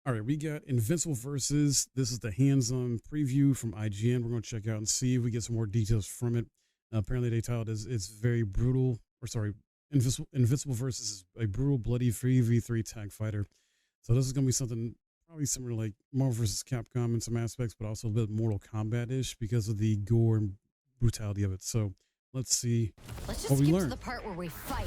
All right, we got Invincible versus. This is the hands-on preview from IGN. We're going to check out and see if we get some more details from it. Apparently, they titled it's very brutal. Or sorry, Invincible versus is a brutal, bloody 3v3 tag fighter. So this is going to be something probably similar to like Marvel vs. Capcom in some aspects, but also a bit Mortal Kombat-ish because of the gore and brutality of it. So let's see Let's what just we skip to learn. the part where we fight.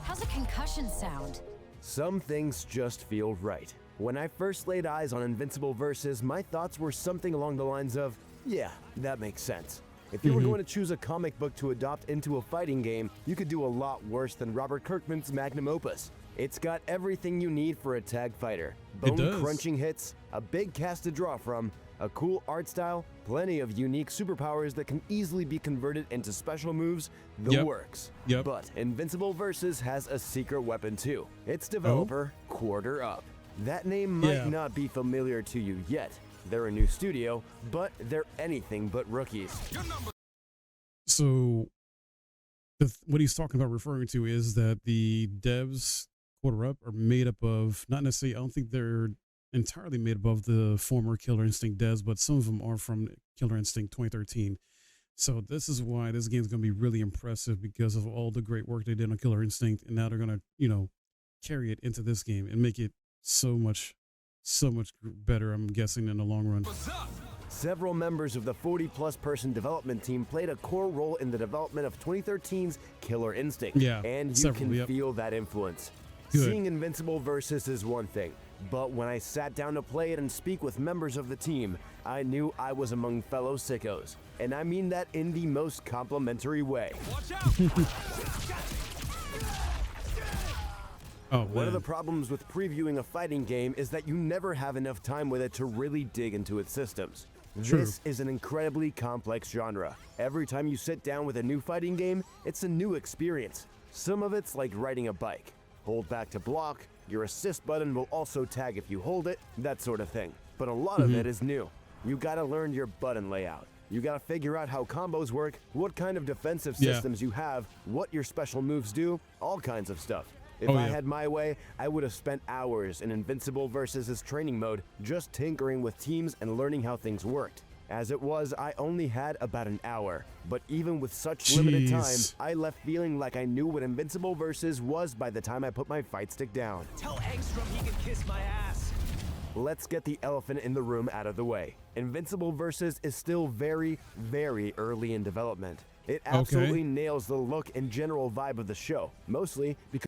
How's a concussion sound? Some things just feel right. When I first laid eyes on Invincible Versus, my thoughts were something along the lines of, yeah, that makes sense. If you were going to choose a comic book to adopt into a fighting game, you could do a lot worse than Robert Kirkman's magnum opus. It's got everything you need for a tag fighter. Bone-crunching hits, a big cast to draw from, a cool art style, plenty of unique superpowers that can easily be converted into special moves, the works. But Invincible Versus has a secret weapon too. Its developer, Quarter Up. That name might not be familiar to you yet. They're a new studio, but they're anything but rookies. So what he's talking about referring to is that the devs Quarter Up are made up of, not necessarily, I don't think they're entirely made up of the former Killer Instinct devs, but some of them are from Killer Instinct 2013. So this is why this game is going to be really impressive because of all the great work they did on Killer Instinct, and now they're going to, carry it into this game and make it so much better, I'm guessing, in the long run. Several members of the 40-plus person development team played a core role in the development of 2013's Killer Instinct. And you can feel that influence. Seeing Invincible Versus is one thing, but when I sat down to play it and speak with members of the team, I knew I was among fellow sickos. And I mean that in the most complimentary way. Watch out! One of the problems with previewing a fighting game is that you never have enough time with it to really dig into its systems. This is an incredibly complex genre. Every time you sit down with a new fighting game, it's a new experience. Some of it's like riding a bike. Hold back to block, your assist button will also tag if you hold it, that sort of thing. But a lot of it is new. You gotta learn your button layout. You gotta figure out how combos work, what kind of defensive systems you have, what your special moves do, all kinds of stuff. If I had my way, I would have spent hours in Invincible Versus' training mode just tinkering with teams and learning how things worked. As it was, I only had about an hour. But even with such limited time, I left feeling like I knew what Invincible Versus was by the time I put my fight stick down. Tell Angstrom he can kiss my ass. Let's get the elephant in the room out of the way. Invincible Versus is still very, very early in development. It absolutely nails the look and general vibe of the show, mostly because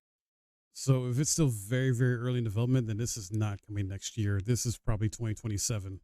So if it's still very, very early in development, then this is not coming next year. This is probably 2027.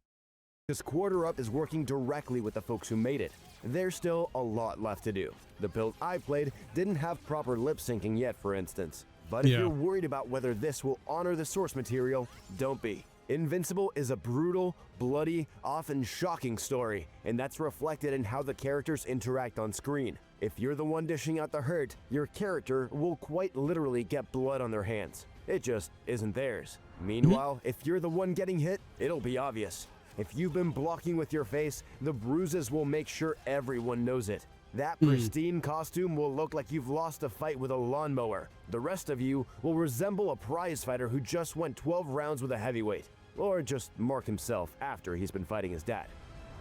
this Quarter Up is working directly with the folks who made it. There's still a lot left to do. The build I played didn't have proper lip syncing yet, for instance. But if you're worried about whether this will honor the source material, don't be. Invincible is a brutal, bloody, often shocking story, and that's reflected in how the characters interact on screen. If you're the one dishing out the hurt, your character will quite literally get blood on their hands. It just isn't theirs. Meanwhile, if you're the one getting hit, it'll be obvious. If you've been blocking with your face, the bruises will make sure everyone knows it. That pristine costume will look like you've lost a fight with a lawnmower. The rest of you will resemble a prize fighter who just went 12 rounds with a heavyweight. Or just Mark himself after he's been fighting his dad.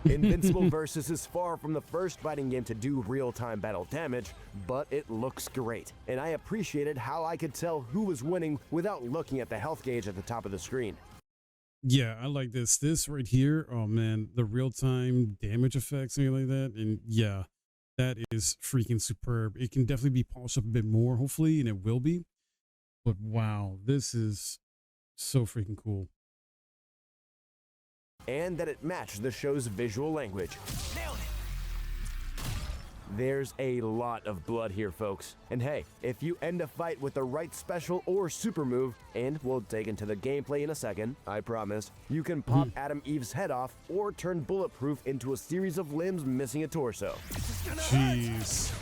Invincible Versus is far from the first fighting game to do real-time battle damage, but it looks great. And I appreciated how I could tell who was winning without looking at the health gauge at the top of the screen. Yeah, I like this. This right here, oh man, the real-time damage effects and like that. And yeah, that is freaking superb. It can definitely be polished up a bit more, hopefully, and it will be. But wow, this is so freaking cool. And that it matched the show's visual language. There's a lot of blood here, folks. And hey, if you end a fight with the right special or super move, and we'll dig into the gameplay in a second, I promise, you can pop Adam Eve's head off or turn Bulletproof into a series of limbs missing a torso. Jeez.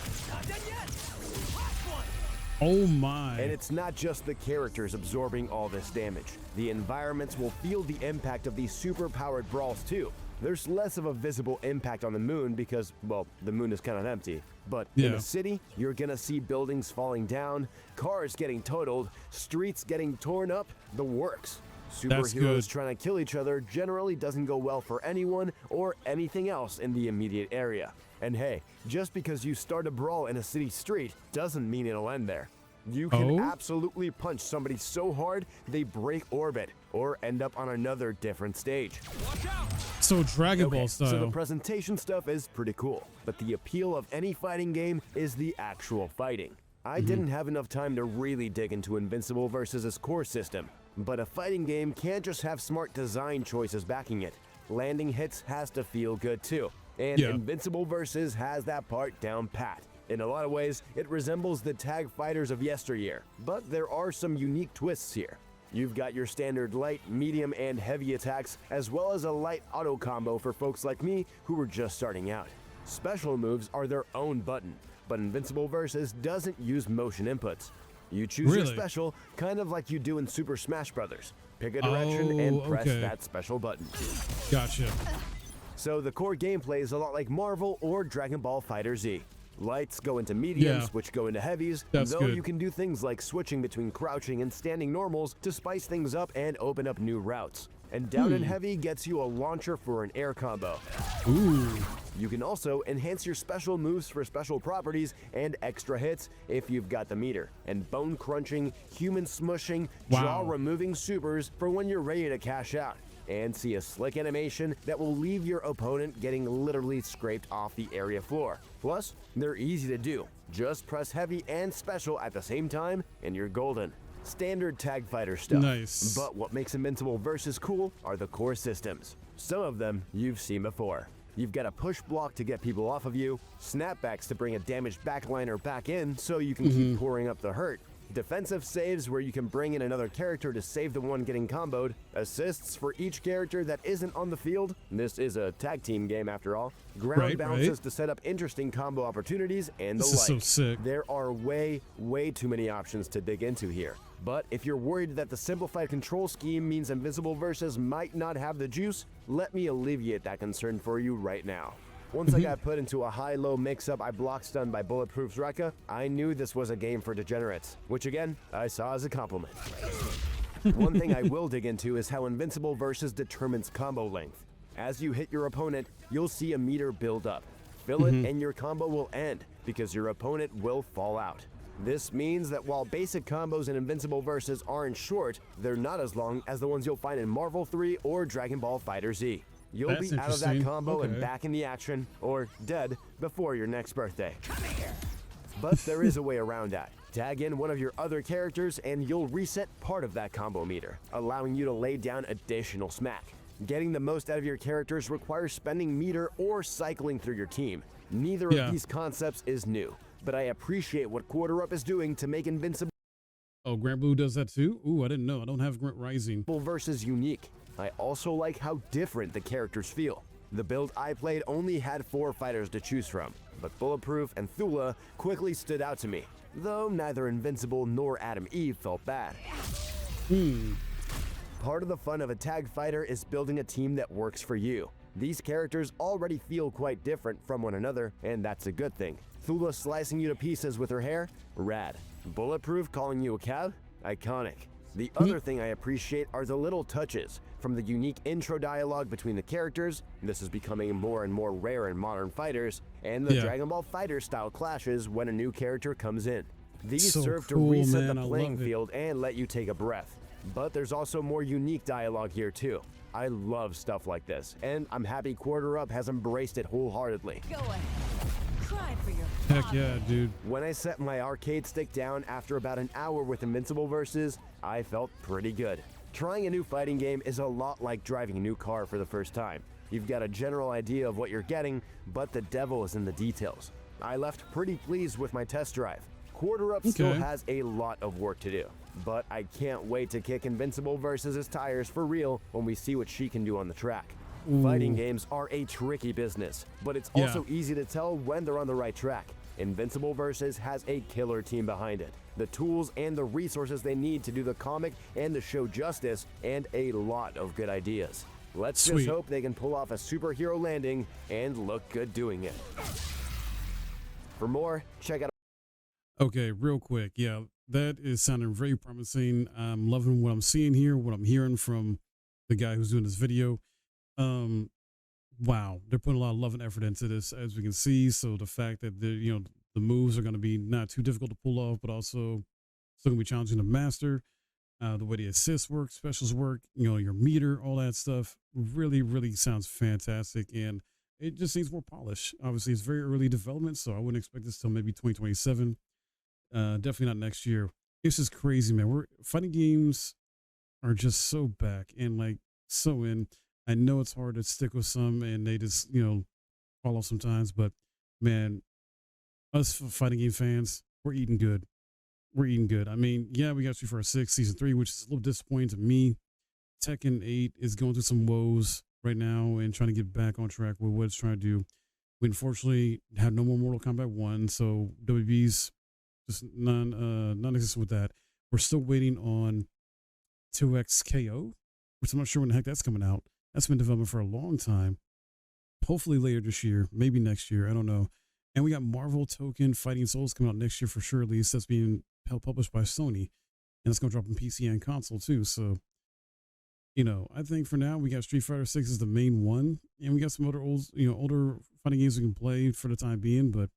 Oh my. And it's not just the characters absorbing all this damage. The environments will feel the impact of these super-powered brawls too. There's less of a visible impact on the moon because, well, the moon is kind of empty. But in the city, you're gonna see buildings falling down, cars getting totaled, streets getting torn up, the works. That's Superheroes good. trying to kill each other generally doesn't go well for anyone or anything else in the immediate area. And hey, just because you start a brawl in a city street doesn't mean it'll end there. You can absolutely punch somebody so hard they break orbit or end up on another different stage. So Dragon Ball style. So the presentation stuff is pretty cool, but the appeal of any fighting game is the actual fighting. I didn't have enough time to really dig into Invincible versus' core system, but a fighting game can't just have smart design choices backing it. Landing hits has to feel good too, and Invincible versus has that part down pat. In a lot of ways, it resembles the tag fighters of yesteryear, but there are some unique twists here. You've got your standard light, medium, and heavy attacks, as well as a light auto combo for folks like me who were just starting out. Special moves are their own button, but Invincible versus doesn't use motion inputs. You choose your special, kind of like you do in Super Smash Bros. Pick a direction and press that special button. Gotcha. So the core gameplay is a lot like Marvel or Dragon Ball FighterZ. Lights go into mediums, which go into heavies, though you can do things like switching between crouching and standing normals to spice things up and open up new routes. And down and heavy gets you a launcher for an air combo. You can also enhance your special moves for special properties and extra hits if you've got the meter, and bone crunching, human smushing, jaw removing supers for when you're ready to cash out. And see a slick animation that will leave your opponent getting literally scraped off the area floor. Plus, they're easy to do. Just press heavy and special at the same time and you're golden. Standard tag fighter stuff. Nice. But what makes Invincible versus cool are the core systems. Some of them you've seen before. You've got a push block to get people off of you, snapbacks to bring a damaged backliner back in so you can keep pouring up the hurt, defensive saves where you can bring in another character to save the one getting comboed, assists for each character that isn't on the field, this is a tag team game after all, ground bounces to set up interesting combo opportunities, and the like. This is so sick. There are way too many options to dig into here. But if you're worried that the simplified control scheme means Invincible versus might not have the juice, let me alleviate that concern for you right now. Once I got put into a high-low mix-up I block stunned by Bulletproof's Rekka, I knew this was a game for degenerates, which again, I saw as a compliment. One thing I will dig into is how Invincible versus determines combo length. As you hit your opponent, you'll see a meter build up. Fill it and your combo will end, because your opponent will fall out. This means that while basic combos in Invincible versus aren't short, they're not as long as the ones you'll find in Marvel 3 or Dragon Ball FighterZ. You'll be out of that combo and back in the action, or dead, before your next birthday. But there is a way around that. Tag in one of your other characters and you'll reset part of that combo meter, allowing you to lay down additional smack. Getting the most out of your characters requires spending meter or cycling through your team. Neither of these concepts is new, but I appreciate what Quarter Up is doing to make Invincible Grand Blue does that too? Ooh, I didn't know. I don't have Rising. versus unique. I also like how different the characters feel. The build I played only had 4 fighters to choose from, but Bulletproof and Thula quickly stood out to me, though neither Invincible nor Adam Eve felt bad. Part of the fun of a tag fighter is building a team that works for you. These characters already feel quite different from one another, and that's a good thing. Thula slicing you to pieces with her hair? Rad. Bulletproof calling you a cab? Iconic. The other thing I appreciate are the little touches, from the unique intro dialogue between the characters, this is becoming more and more rare in modern fighters, and the Dragon Ball Fighter style clashes when a new character comes in. These serve to reset the playing field and let you take a breath. But there's also more unique dialogue here too. I love stuff like this, and I'm happy Quarter Up has embraced it wholeheartedly. Go ahead. Cry for your Heck yeah, dude. When I set my arcade stick down after about an hour with Invincible versus, I felt pretty good. Trying a new fighting game is a lot like driving a new car for the first time. You've got a general idea of what you're getting, but the devil is in the details. I left pretty pleased with my test drive. Quarter Up still has a lot of work to do, but I can't wait to kick Invincible versus' tires for real when we see what she can do on the track. Fighting games are a tricky business, but it's also easy to tell when they're on the right track. Invincible versus has a killer team behind it, the tools and the resources they need to do the comic and the show justice, and a lot of good ideas. Let's just hope they can pull off a superhero landing and look good doing it. For more, check out. Okay, real quick. Yeah, that is sounding very promising. I'm loving what I'm seeing here, what I'm hearing from the guy who's doing this video. Um, wow, they're putting a lot of love and effort into this, as we can see. So the fact that the moves are going to be not too difficult to pull off, but also still going to be challenging to master. The way the assists work, specials work, your meter, all that stuff really, really sounds fantastic. And it just needs more polish. Obviously, it's very early development, so I wouldn't expect this till maybe 2027. Definitely not next year. It's just crazy, man. We're fighting games are just so back and like so in. I know it's hard to stick with some, and they just fall off sometimes. But man, us fighting game fans, we're eating good. We're eating good. I mean, yeah, we got Street Fighter 6 Season 3, which is a little disappointing to me. Tekken 8 is going through some woes right now and trying to get back on track with what it's trying to do. We unfortunately have no more Mortal Kombat 1, so WB's just non-existent with that. We're still waiting on 2XKO, which I'm not sure when the heck that's coming out. That's been development for a long time. Hopefully later this year, maybe next year. I don't know. And we got Marvel Token Fighting Souls coming out next year for sure, at least. That's being published by Sony. And it's going to drop on PC and console too. So, I think for now we got Street Fighter 6 as the main one. And we got some other older fighting games we can play for the time being. But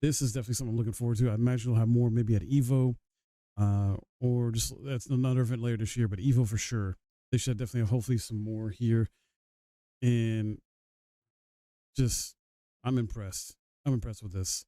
this is definitely something I'm looking forward to. I imagine we'll have more maybe at EVO. Or just that's another event later this year, but EVO for sure. They should definitely have hopefully some more here. And just I'm impressed. I'm impressed with this.